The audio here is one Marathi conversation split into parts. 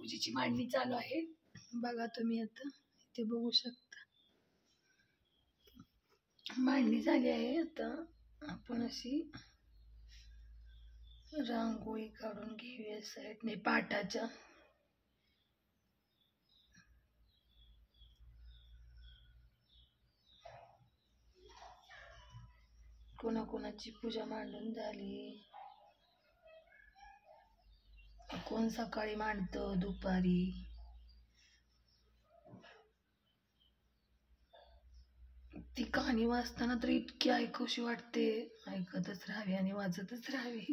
पूजेची मांडणी चालू आहे बघा तुम्ही. आता इथे बघू शकता मांडणी झाली आहे. आता आपण अशी रांगोळी काढून घेऊया साईडने पाटाच्या. कोणाकोणाची पूजा मांडून झाली, कोण सकाळी मांडतं, दुपारी. ती कहाणी वाचताना तर इतकी ऐकूशी वाटते, ऐकतच राहावी आणि वाचतच राहावी.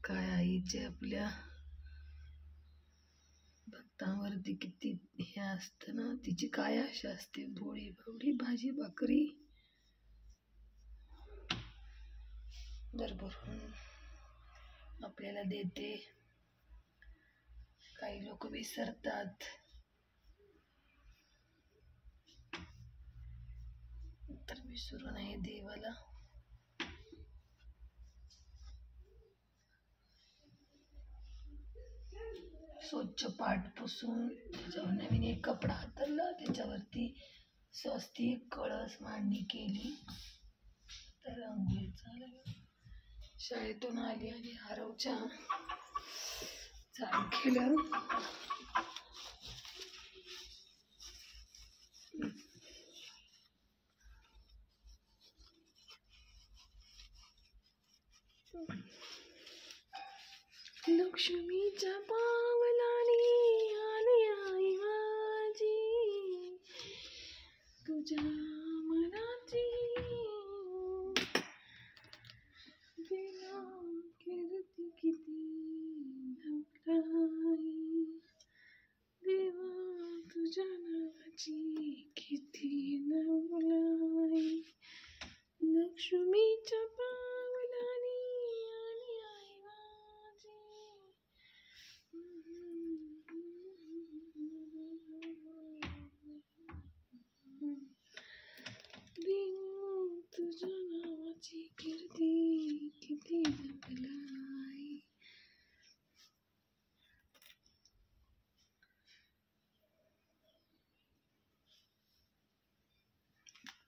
काय आईचे आपल्या भक्तांवरती किती हे असतं ना, तिची काय आशा असते. पोळी भावडी भाजी भाकरी दरभरून आपल्याला देते. काही लोक विसरतात, तर विसरू नये देवाला. स्वच्छ पाट पुसून त्याच्यावर नवीन एक कपडा हातरला, त्याच्यावरती स्वस्तिक कळस मांडणी केली. तर रांगोळी चालू. शाळेतून आली आणि आरवच्या चालू केलं. लक्ष्मीच्या पावलाने आली आई माझी, तुझ्या मनाची देवा कीर्ती किती नवलाई, देवा तुझ्या नावाची किती नवलाई. लक्ष्मीच्या पावलाने आली आई माझी. देवा तुझ्या नावाची कीर्ती किती जपलाई.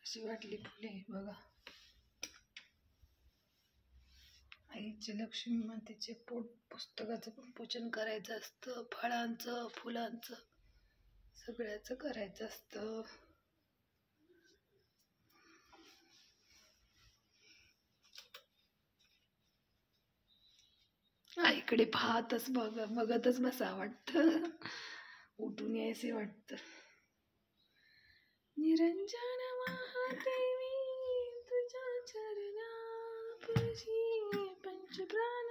अशी वाटली फुले बघा. आईचे लक्ष्मी मातेचे पुस्तकाचं पण पूजन करायचं असतं, फळांचं फुलांचं सगळ्याचं करायचं असतं. आईकडे पाहतच बघतच बसा वाटतं, उठून यायचे वाटतं. निरंजन महादेवी तुझ्या चरणापाशी पंचप्राण.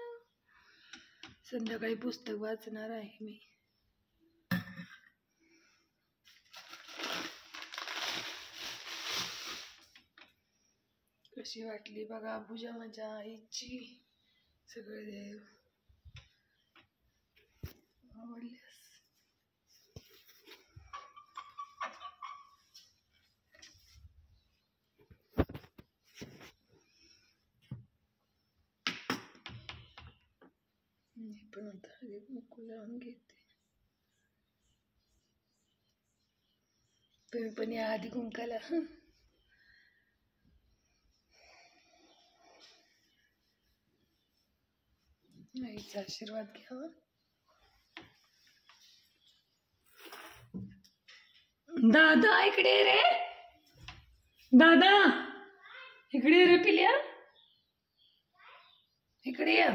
संध्याकाळी पुस्तक वाचणार आहे मी. कशी वाटली बघा पूजा माझ्या आईची. सगळे देव आवडल्यास मी पण आता हळदी कुंकू लावून घेते. तुम्ही पण या हळदी कुंकाला. आईचा आशीर्वाद घ्यावा. दादा इकडे रे, दादा इकडे रे पिल्या, इकडे या.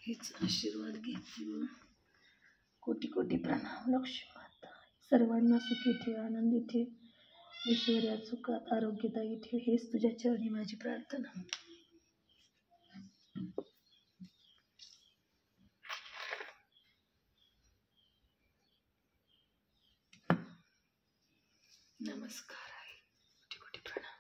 हेच आशीर्वाद घेते. कोटी कोटी प्रणाम लक्ष्मी माता. सर्वांना सुखी ठेव, आनंदी ठेव, ऐश्वर्यात सुखात आरोग्यदायी ठेव, हेच तुझ्या चरणी माझी प्रार्थना. नमस्कार आई, कोटी कोटी प्रणाम.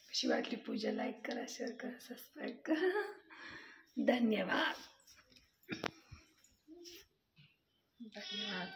कशी वाटली पूजा? लाईक करा, शेअर करा, सबस्क्राईब करा. धन्यवाद. धन्यवाद.